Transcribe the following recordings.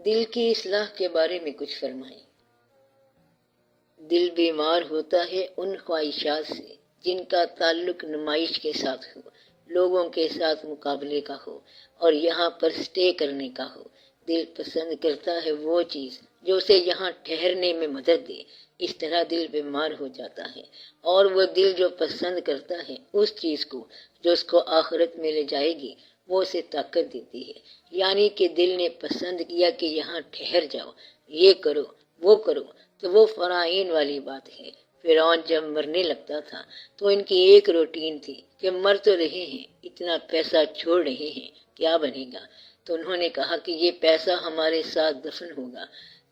دل کی اصلاح کے بارے میں کچھ فرمائیں۔ دل بیمار ہوتا ہے ان خواہشات سے جن کا تعلق نمائش کے ساتھ ہو، لوگوں کے ساتھ مقابلے کا ہو اور یہاں پر سٹے کرنے کا ہو۔ دل پسند کرتا ہے وہ چیز جو اسے یہاں ٹھہرنے میں مدد دے، اس طرح دل بیمار ہو جاتا ہے۔ اور وہ دل جو پسند کرتا ہے اس چیز کو جو اس کو آخرت میں لے جائے گی، وہ اسے طاقت دیتی ہے۔ یعنی کہ دل نے پسند کیا کہ یہاں ٹھہر جاؤ، یہ کرو وہ کرو، تو وہ فرعون والی بات ہے۔ فرعون جب مرنے لگتا تھا تو ان کی ایک روٹین تھی کہ مر تو رہے ہیں، اتنا پیسہ چھوڑ رہے ہیں، کیا بنے گا؟ تو انہوں نے کہا کہ یہ پیسہ ہمارے ساتھ دفن ہوگا،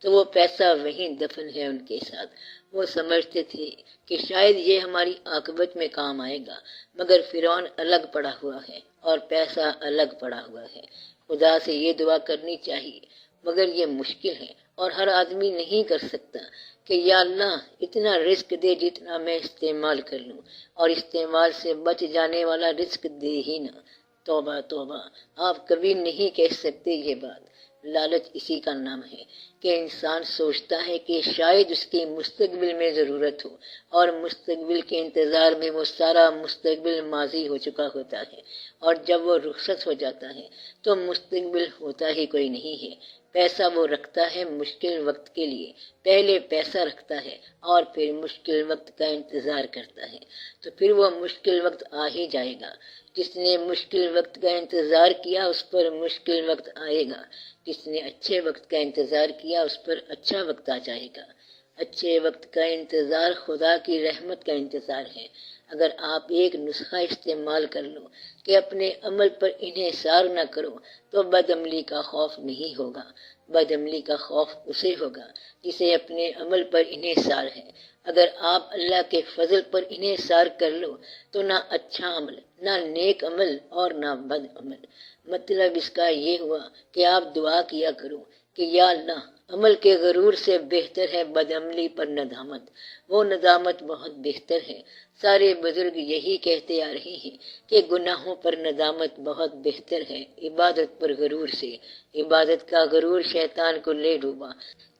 تو وہ پیسہ وہیں دفن ہے ان کے ساتھ۔ وہ سمجھتے تھے کہ شاید یہ ہماری عاقبت میں کام آئے گا، مگر فرعون الگ پڑا ہوا ہے اور پیسہ الگ پڑا ہوا ہے۔ خدا سے یہ دعا کرنی چاہیے، مگر یہ مشکل ہے اور ہر آدمی نہیں کر سکتا کہ یا اللہ اتنا رزق دے جتنا میں استعمال کر لوں، اور استعمال سے بچ جانے والا رزق دے ہی نہ۔ توبہ توبہ، آپ کبھی نہیں کہہ سکتے یہ بات۔ لالچ اسی کا نام ہے کہ انسان سوچتا ہے کہ شاید اس کی مستقبل میں ضرورت ہو، اور مستقبل کے انتظار میں وہ سارا مستقبل ماضی ہو چکا ہوتا ہے، اور جب وہ رخصت ہو جاتا ہے تو مستقبل ہوتا ہی کوئی نہیں ہے۔ پیسہ وہ رکھتا ہے مشکل وقت کے لیے، پہلے پیسہ رکھتا ہے اور پھر مشکل وقت کا انتظار کرتا ہے، تو پھر وہ مشکل وقت آ ہی جائے گا۔ جس نے مشکل وقت کا انتظار کیا اس پر مشکل وقت آئے گا، جس نے اچھے وقت کا انتظار کیا اس پر اچھا وقت آ جائے گا۔ اچھے وقت کا انتظار خدا کی رحمت کا انتظار ہے۔ اگر آپ ایک نسخہ استعمال کر لو کہ اپنے عمل پر انحصار نہ کرو، تو بد عملی کا خوف نہیں ہوگا۔ بد عملی کا خوف اسے ہوگا جسے اپنے عمل پر انحصار ہے۔ اگر آپ اللہ کے فضل پر انحصار کر لو تو نہ اچھا عمل، نہ نیک عمل اور نہ بد عمل۔ مطلب اس کا یہ ہوا کہ آپ دعا کیا کرو کہ یا اللہ، عمل کے غرور سے بہتر ہے بد عملی پر ندامت، وہ ندامت بہت بہتر ہے۔ سارے بزرگ یہی کہتے آ رہے ہیں کہ گناہوں پر ندامت بہت بہتر ہے عبادت پر غرور سے۔ عبادت کا غرور شیطان کو لے ڈوبا۔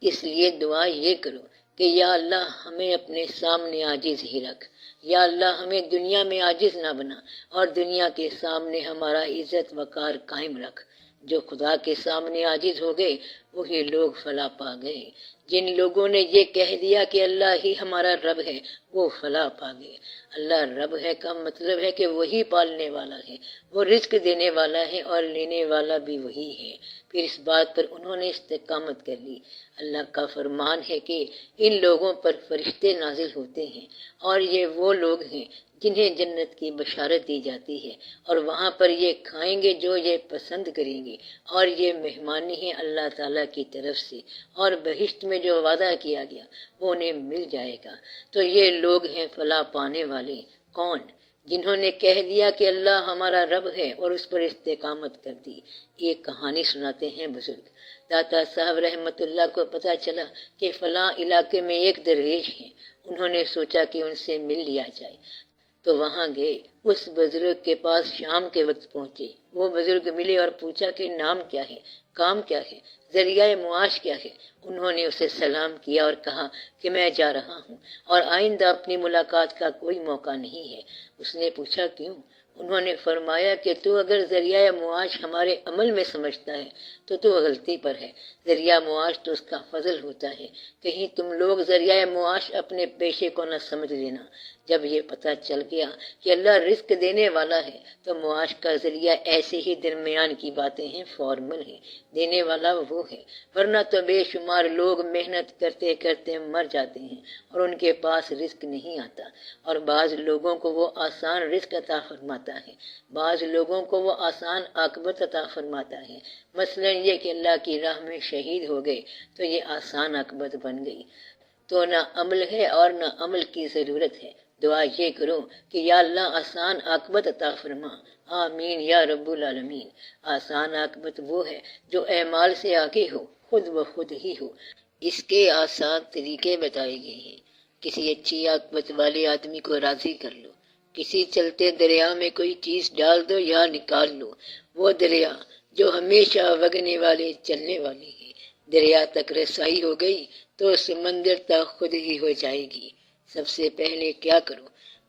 اس لیے دعا یہ کرو کہ یا اللہ ہمیں اپنے سامنے عاجز ہی رکھ، یا اللہ ہمیں دنیا میں عاجز نہ بنا، اور دنیا کے سامنے ہمارا عزت وقار قائم رکھ۔ جو خدا کے سامنے عاجز ہو گئے وہی لوگ فلاح پا گئے۔ جن لوگوں نے یہ کہہ دیا کہ اللہ ہی ہمارا رب ہے وہ فلاح پا گئے۔ اللہ رب ہے کا مطلب ہے کہ وہی پالنے والا ہے، وہ رزق دینے والا ہے اور لینے والا بھی وہی ہے۔ پھر اس بات پر انہوں نے استقامت کر لی۔ اللہ کا فرمان ہے کہ ان لوگوں پر فرشتے نازل ہوتے ہیں، اور یہ وہ لوگ ہیں جنہیں جنت کی بشارت دی جاتی ہے، اور وہاں پر یہ کھائیں گے جو یہ پسند کریں گے، اور یہ مہمانی ہے اللہ تعالیٰ کی طرف سے، اور بہشت میں جو وعدہ کیا گیا وہ انہیں مل جائے گا۔ تو یہ لوگ ہیں فلاح پانے والے۔ کون؟ جنہوں نے کہہ دیا کہ اللہ ہمارا رب ہے اور اس پر استقامت کر دی۔ ایک کہانی سناتے ہیں بزرگ۔ داتا صاحب رحمت اللہ کو پتہ چلا کہ فلاں علاقے میں ایک درویش ہیں، انہوں نے سوچا کہ ان سے مل لیا جائے، تو وہاں گئے۔ اس بزرگ کے پاس شام کے وقت پہنچے۔ وہ بزرگ ملے اور پوچھا کہ نام کیا ہے، کام کیا ہے، ذریعہ معاش کیا ہے۔ انہوں نے اسے سلام کیا اور کہا کہ میں جا رہا ہوں اور آئندہ اپنی ملاقات کا کوئی موقع نہیں ہے۔ اس نے پوچھا کیوں؟ انہوں نے فرمایا کہ تو اگر ذریعہ معاش ہمارے عمل میں سمجھتا ہے تو غلطی پر ہے۔ ذریعہ معاش تو اس کا فضل ہوتا ہے، کہیں تم لوگ ذریعہ معاش اپنے پیشے کو نہ سمجھ لینا۔ جب یہ پتہ چل گیا کہ اللہ رزق دینے والا ہے تو معاش کا ذریعہ ایسے ہی درمیان کی باتیں ہیں، فارمل ہیں، دینے والا وہ ہے۔ ورنہ تو بے شمار لوگ محنت کرتے کرتے مر جاتے ہیں اور ان کے پاس رزق نہیں آتا، اور بعض لوگوں کو وہ آسان رزق عطا فرماتا ہے، بعض لوگوں کو وہ آسان عاقبت عطا فرماتا ہے۔ مثلا یہ کہ اللہ کی راہ میں شہید ہو گئے تو یہ آسان عاقبت بن گئی۔ تو نہ عمل ہے اور نہ عمل کی ضرورت ہے۔ دعا یہ کرو کہ یا اللہ آسان عاقبت عطا فرما، آمین یا رب العالمین۔ آسان عاقبت وہ ہے جو اعمال سے آگے ہو، خود بخود ہی ہو۔ اس کے آسان طریقے بتائے گئے ہیں۔ کسی اچھی عاقبت والے آدمی کو راضی کر لو، کسی چلتے دریا میں کوئی چیز ڈال دو یا نکال لو، وہ دریا جو ہمیشہ وگنے والے چلنے والے ہیں، دریا تک رسائی ہو گئی تو سمندر تک خود ہی ہو جائے گی۔ سب سے پہلے کیا کرو؟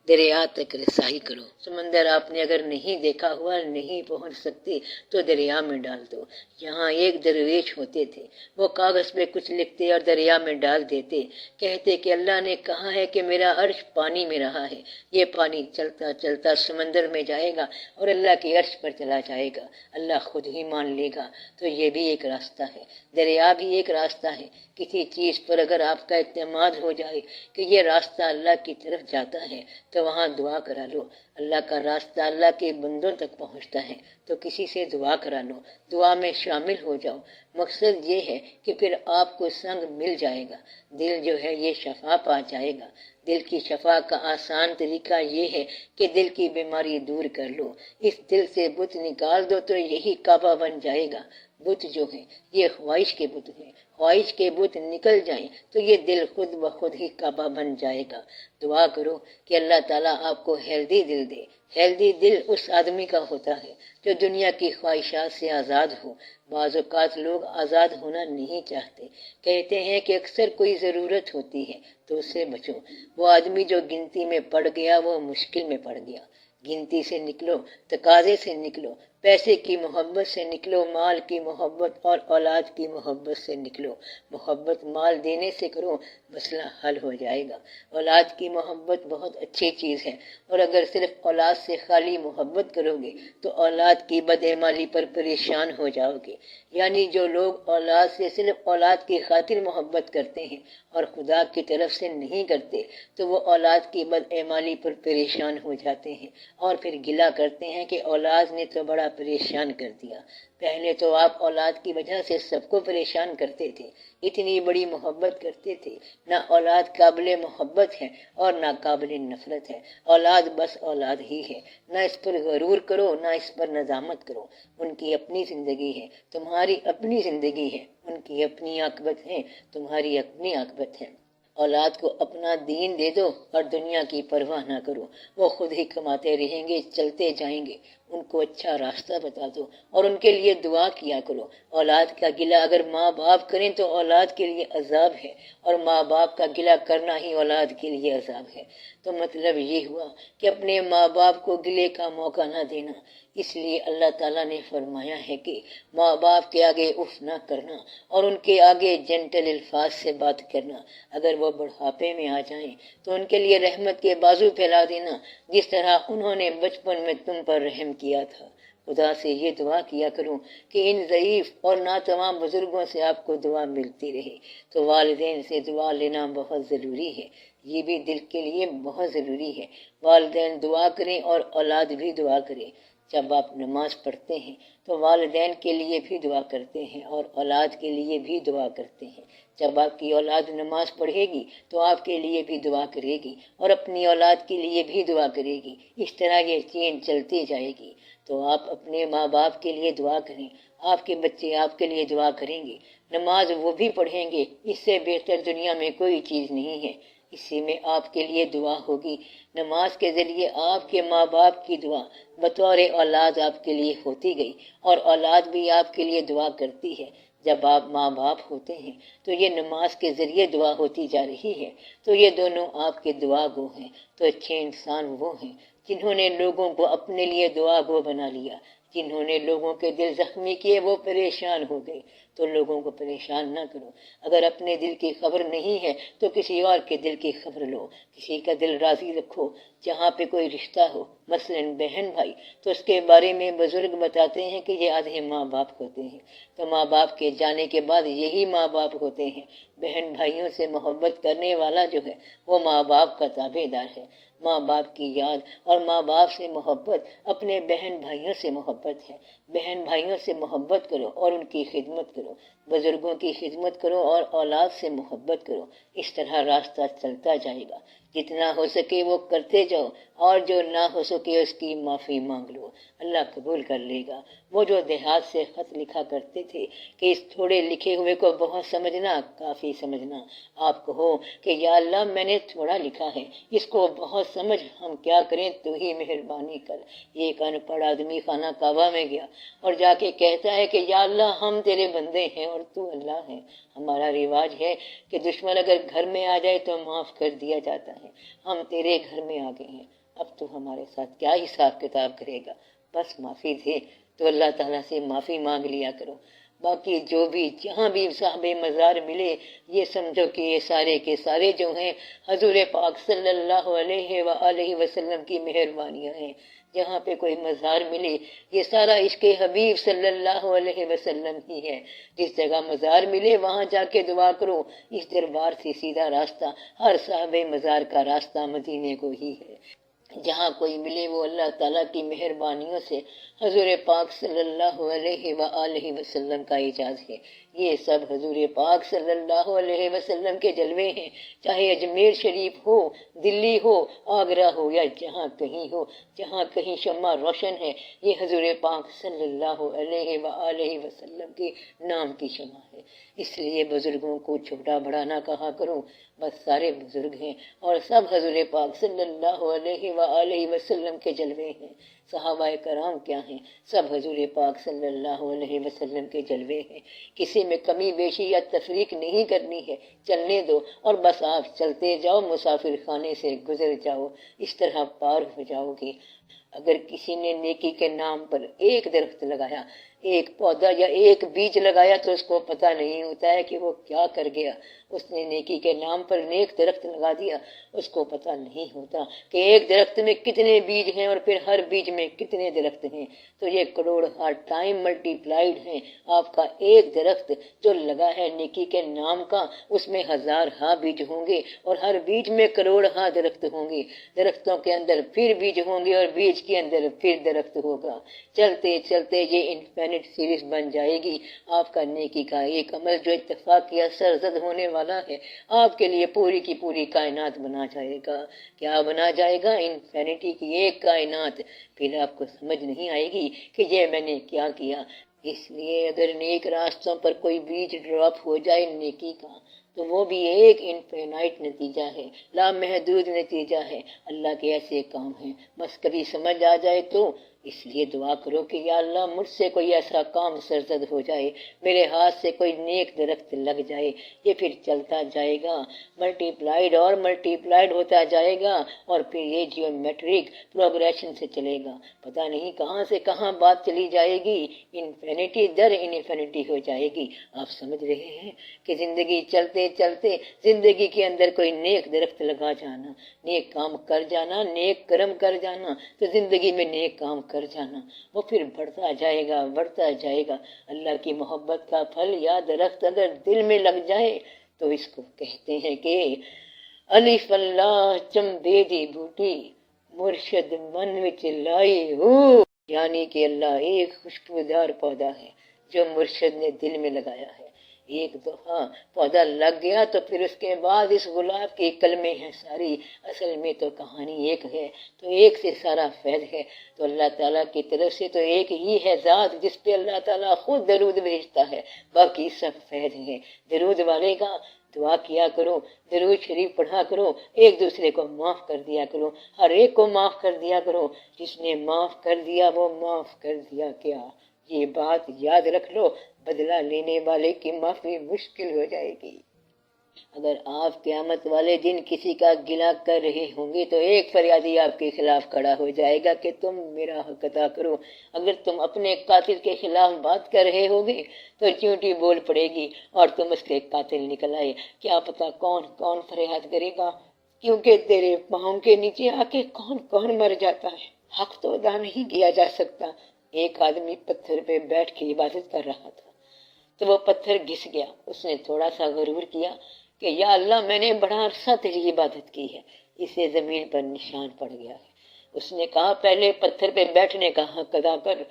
دریا تک رسائی کرو۔ سمندر آپ نے اگر نہیں دیکھا ہوا، نہیں پہنچ سکتے تو دریا میں ڈال دو۔ یہاں ایک درویش ہوتے تھے، وہ کاغذ پہ کچھ لکھتے اور دریا میں ڈال دیتے، کہتے کہ اللہ نے کہا ہے کہ میرا عرش پانی میں رہا ہے، یہ پانی چلتا چلتا سمندر میں جائے گا اور اللہ کے عرش پر چلا جائے گا، اللہ خود ہی مان لے گا۔ تو یہ بھی ایک راستہ ہے، دریا بھی ایک راستہ ہے۔ کسی چیز پر اگر آپ کا اعتماد ہو جائے کہ یہ راستہ اللہ کی طرف جاتا ہے تو وہاں دعا کرا لو۔ اللہ کا راستہ اللہ کے بندوں تک پہنچتا ہے تو کسی سے دعا کرا لو، دعا میں شامل ہو جاؤ۔ مقصد یہ ہے کہ پھر آپ کو سنگ مل جائے گا، دل جو ہے یہ شفا پا جائے گا۔ دل کی شفا کا آسان طریقہ یہ ہے کہ دل کی بیماری دور کر لو، اس دل سے بت نکال دو تو یہی کعبہ بن جائے گا۔ بت جو ہے یہ خواہش کے بت ہیں، خواہش کے بت نکل جائیں تو یہ دل خود بخود ہی کعبہ بن جائے گا۔ دعا کرو کہ اللہ تعالیٰ آپ کو ہیلدی دل دے۔ ہیلدی دل اس آدمی کا ہوتا ہے جو دنیا کی خواہشات سے آزاد ہو۔ بعض اوقات لوگ آزاد ہونا نہیں چاہتے، کہتے ہیں کہ اکثر کوئی ضرورت ہوتی ہے تو اس سے بچو۔ وہ آدمی جو گنتی میں پڑ گیا وہ مشکل میں پڑ گیا۔ گنتی سے نکلو، تقاضے سے نکلو، پیسے کی محبت سے نکلو، مال کی محبت اور اولاد کی محبت سے نکلو۔ محبت مال دینے سے کرو، مسئلہ حل ہو جائے گا۔ اولاد کی محبت بہت اچھی چیز ہے، اور اگر صرف اولاد سے خالی محبت کرو گے تو اولاد کی بدعمالی پر پریشان ہو جاؤ گے۔ یعنی جو لوگ اولاد سے صرف اولاد کی خاطر محبت کرتے ہیں اور خدا کی طرف سے نہیں کرتے تو وہ اولاد کی بدعمالی پر پریشان ہو جاتے ہیں اور پھر گلہ کرتے ہیں کہ اولاد نے تو بڑا پریشان کر دیا۔ پہلے تو آپ اولاد کی وجہ سے سب کو پریشان کرتے تھے، اتنی بڑی محبت کرتے تھے۔ نہ اولاد قابل محبت ہے اور نہ قابل نفرت ہے، اولاد بس اولاد ہی ہے۔ نہ اس پر غرور کرو، نہ اس پر ندامت کرو۔ ان کی اپنی زندگی ہے، تمہاری اپنی زندگی ہے، ان کی اپنی عاقبت ہے، تمہاری اپنی عاقبت ہے۔ اولاد کو اپنا دین دے دو اور دنیا کی پرواہ نہ کرو، وہ خود ہی کماتے رہیں گے، چلتے جائیں گے۔ ان کو اچھا راستہ بتا دو اور ان کے لیے دعا کیا کرو۔ اولاد کا گلہ اگر ماں باپ کریں تو اولاد کے لیے عذاب ہے، اور ماں باپ کا گلہ کرنا ہی اولاد کے لیے عذاب ہے۔ تو مطلب یہ ہوا کہ اپنے ماں باپ کو گلے کا موقع نہ دینا۔ اس لیے اللہ تعالیٰ نے فرمایا ہے کہ ماں باپ کے آگے اف نہ کرنا اور ان کے آگے جنٹل الفاظ سے بات کرنا۔ اگر وہ بڑھاپے میں آ جائیں تو ان کے لیے رحمت کے بازو پھیلا دینا، جس طرح انہوں نے بچپن میں تم پر رحم کیا تھا۔ خدا سے یہ دعا کیا کروں کہ ان ضعیف اور ناتواں بزرگوں سے آپ کو دعا ملتی رہے۔ تو والدین سے دعا لینا بہت ضروری ہے، یہ بھی دل کے لیے بہت ضروری ہے۔ والدین دعا کریں اور اولاد بھی دعا کرے۔ جب آپ نماز پڑھتے ہیں تو والدین کے لیے بھی دعا کرتے ہیں اور اولاد کے لیے بھی دعا کرتے ہیں۔ جب آپ کی اولاد نماز پڑھے گی تو آپ کے لیے بھی دعا کرے گی اور اپنی اولاد کے لیے بھی دعا کرے گی، اس طرح یہ چین چلتی جائے گی۔ تو آپ اپنے ماں باپ کے لیے دعا کریں، آپ کے بچے آپ کے لیے دعا کریں گے۔ نماز وہ بھی پڑھیں گے، اس سے بہتر دنیا میں کوئی چیز نہیں ہے، اسی میں آپ کے لیے دعا ہوگی۔ نماز کے ذریعے آپ کے ماں باپ کی دعا بطور اولاد آپ کے لیے ہوتی گئی اور اولاد بھی آپ کے لیے دعا کرتی ہے۔ جب آپ ماں باپ ہوتے ہیں تو یہ نماز کے ذریعے دعا ہوتی جا رہی ہے، تو یہ دونوں آپ کے دعا گو ہیں۔ تو اچھے انسان وہ ہیں جنہوں نے لوگوں کو اپنے لیے دعا گو بنا لیا، جنہوں نے لوگوں کے دل زخمی کیے، وہ پریشان ہو گئے۔ تو لوگوں کو پریشان نہ کرو، اگر اپنے دل کی خبر نہیں ہے تو کسی اور کے دل کی خبر لو، کسی کا دل راضی رکھو۔ جہاں پہ کوئی رشتہ ہو، مثلاً بہن بھائی، تو اس کے بارے میں بزرگ بتاتے ہیں کہ یہ آدھے ماں باپ ہوتے ہیں، تو ماں باپ کے جانے کے بعد یہی ماں باپ ہوتے ہیں۔ بہن بھائیوں سے محبت کرنے والا جو ہے وہ ماں باپ کا تابع دار ہے۔ ماں باپ کی یاد اور ماں باپ سے محبت اپنے بہن بھائیوں سے محبت ہے۔ بہن بھائیوں سے محبت کرو اور ان کی خدمت کرو، بزرگوں کی خدمت کرو اور اولاد سے محبت کرو۔ اس طرح راستہ چلتا جائے گا، جتنا ہو سکے وہ کرتے جاؤ اور جو نہ ہو سکے اس کی معافی مانگ لو، اللہ قبول کر لے گا۔ وہ جو دیہات سے خط لکھا کرتے تھے کہ اس تھوڑے لکھے ہوئے کو بہت سمجھنا، کافی سمجھنا، آپ کہو کہ یا اللہ میں نے تھوڑا لکھا ہے، اس کو بہت سمجھ، ہم کیا کریں، تو ہی مہربانی کر۔ ایک ان پڑھ آدمی خانہ کعبہ میں گیا اور جا کے کہتا ہے کہ یا اللہ ہم تیرے بندے ہیں اور تو اللہ ہے۔ ہمارا رواج ہے کہ دشمن اگر گھر میں آ جائے تو معاف کر دیا جاتا ہے، ہم تیرے گھر میں آ گئے ہیں، اب تو ہمارے ساتھ کیا حساب کتاب کرے گا، بس معافی دے۔ تو اللہ تعالیٰ سے معافی مانگ لیا کرو۔ باقی جو بھی جہاں بھی صاحب مزار ملے، یہ سمجھو کہ یہ سارے کے سارے جو ہیں حضور پاک صلی اللہ علیہ وآلہ وسلم کی مہربانیاں ہیں۔ جہاں پہ کوئی مزار ملے یہ سارا عشق حبیب صلی اللہ علیہ وسلم ہی ہے۔ جس جگہ مزار ملے وہاں جا کے دعا کرو، اس دربار سے سیدھا راستہ، ہر صاحب مزار کا راستہ مدینے کو ہی ہے۔ جہاں کوئی ملے وہ اللہ تعالیٰ کی مہربانیوں سے حضور پاک صلی اللہ علیہ وآلہ وسلم کا اعزاز ہے۔ یہ سب حضور پاک صلی اللہ علیہ وسلم کے جلوے ہیں، چاہے اجمیر شریف ہو، دلی ہو، آگرہ ہو، یا جہاں کہیں ہو، جہاں کہیں شمع روشن ہے، یہ حضور پاک صلی اللہ علیہ وآلہ وسلم کے نام کی شمع ہے۔ اس لیے بزرگوں کو چھوٹا بڑا نہ کہا کرو، بس سارے بزرگ ہیں اور سب حضور پاک صلی اللہ علیہ وآلہ وسلم کے جلوے ہیں۔ صحابہ کرام کیا ہیں، سب حضور پاک صلی اللہ علیہ وسلم کے جلوے ہیں۔ کسی میں کمی بیشی یا تفریق نہیں کرنی ہے، چلنے دو اور بس آپ چلتے جاؤ، مسافر خانے سے گزر جاؤ، اس طرح پار ہو جاؤ گے۔ اگر کسی نے نیکی کے نام پر ایک درخت لگایا، ایک پودا یا ایک بیج لگایا، تو اس کو پتہ نہیں ہوتا ہے کہ وہ کیا کر گیا۔ اس نے نیکی کے نام پر نیک درخت لگا دیا، اس کو پتہ نہیں ہوتا کہ ایک درخت میں کتنے بیج ہیں اور پھر ہر بیج میں کتنے درخت ہیں۔ تو یہ کروڑ ہر ٹائم ملٹی پلائیڈ ہیں۔ آپ کا ایک درخت جو لگا ہے نیکی کے نام کا، اس میں ہزار ہاں بیج ہوں گے اور ہر بیج میں کروڑ ہاں درخت ہوں گے۔ درختوں کے اندر پھر بیج ہوں گے اور بیج کے اندر پھر درخت ہوگا۔ چلتے چلتے یہ انفینٹ سیریز بن جائے گی۔ آپ کا نیکی کا ایک عمل جو اتفاق یا سرزد ہونے والا ہے، آپ کے لیے پوری کی پوری کائنات بنا جائے گا۔ کیا بنا جائے گا؟ انفینٹی کی ایک کائنات۔ پھر آپ کو سمجھ نہیں آئے گی کہ یہ میں نے کیا کیا۔ اس لیے اگر نیک راستوں پر کوئی بیج ڈراپ ہو جائے نیکی کا، تو وہ بھی ایک انفینائٹ نتیجہ ہے، لامحدود نتیجہ ہے۔ اللہ کے ایسے کام ہیں، بس کبھی سمجھ آ جائے تو۔ اس لیے دعا کرو کہ یا اللہ مجھ سے کوئی ایسا کام سرزد ہو جائے، میرے ہاتھ سے کوئی نیک درخت لگ جائے، یہ پھر چلتا جائے گا، ملٹی پلائیڈ اور ملٹی پلائیڈ ہوتا جائے گا، اور پھر یہ جیومیٹرک پروگریشن سے چلے گا۔ پتہ نہیں کہاں سے کہاں بات چلی جائے گی، انفینٹی در انفینٹی ہو جائے گی۔ آپ سمجھ رہے ہیں کہ زندگی چلتے چلتے زندگی کے اندر کوئی نیک درخت لگا جانا، نیک کام کر جانا، نیک کرم کر جانا، تو زندگی میں نیک کام کر جانا، وہ پھر بڑھتا جائے گا، بڑھتا جائے گا۔ اللہ کی محبت کا پھل یا درخت اگر دل میں لگ جائے تو اس کو کہتے ہیں کہ الف اللہ چمبے دی بوٹی مرشد من وچ لائی ہو، یعنی کہ اللہ ایک خوشبودار پودا ہے جو مرشد نے دل میں لگایا ہے۔ ایک دفعہ پودا لگ گیا تو پھر اس کے بعد اس گلاب کی کلمیں ہیں ساری، اصل میں تو کہانی ایک ہے، تو ایک سے سارا فیض ہے۔ تو اللہ تعالیٰ کی طرف سے تو ایک ہی ہے ذات جس پہ اللہ تعالیٰ خود درود بھیجتا ہے، باقی سب فیض ہے۔ درود والے کا دعا کیا کرو، درود شریف پڑھا کرو، ایک دوسرے کو معاف کر دیا کرو، ہر ایک کو معاف کر دیا کرو۔ جس نے معاف کر دیا وہ معاف کر دیا کیا، یہ بات یاد رکھ لو، بدلہ لینے والے کی معافی مشکل ہو جائے گی۔ اگر آپ قیامت والے دن کسی کا گلہ کر رہے ہوں گے تو ایک فریادی آپ کے خلاف کھڑا ہو جائے گا کہ تم میرا حق ادا کرو۔ اگر تم اپنے قاتل کے خلاف بات کر رہے ہوگے تو چیونٹی بول پڑے گی اور تم اس کے قاتل نکل آئے۔ کیا پتا کون کون فریاد کرے گا، کیونکہ تیرے پاؤں کے نیچے آ کے کون کون مر جاتا ہے۔ حق تو ادا نہیں کیا جا سکتا۔ ایک آدمی پتھر پہ بیٹھ کے عبادت کر رہا تھا تو وہ پتھر گھس گیا۔ اس نے تھوڑا سا غرور کیا کہ یا اللہ میں نے بڑا عرصہ تیری عبادت کی ہے، اسے زمین پر نشان پڑ گیا ہے۔ اس نے کہا پہلے پتھر پہ بیٹھنے کا حق ادا کر،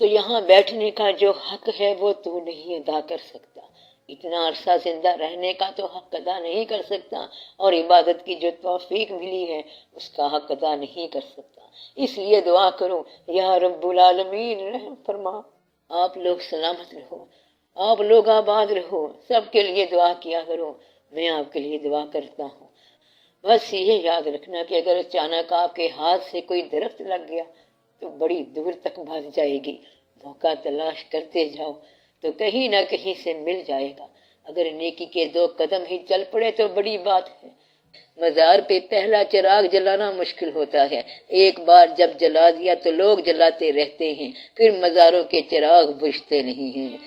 تو یہاں بیٹھنے کا جو حق ہے وہ تو نہیں ادا کر سکتا۔ اتنا عرصہ زندہ رہنے کا تو حق ادا نہیں کر سکتا، اور عبادت کی جو توفیق ملی ہے اس کا حق ادا نہیں کر سکتا۔ اس لیے دعا کرو، یا رب العالمین رحم فرما، آپ لوگ سلامت رہو، آپ لوگ آباد رہو، سب کے لیے دعا کیا کرو، میں آپ کے لیے دعا کرتا ہوں۔ بس یہ یاد رکھنا کہ اگر اچانک آپ کے ہاتھ سے کوئی درخت لگ گیا تو بڑی دور تک بھاگ جائے گی، موقع تلاش کرتے جاؤ تو کہیں نہ کہیں سے مل جائے گا۔ اگر نیکی کے 2 قدم ہی چل پڑے تو بڑی بات ہے۔ مزار پہ پہلا چراغ جلانا مشکل ہوتا ہے، ایک بار جب جلا دیا تو لوگ جلاتے رہتے ہیں، پھر مزاروں کے چراغ بجھتے نہیں ہیں۔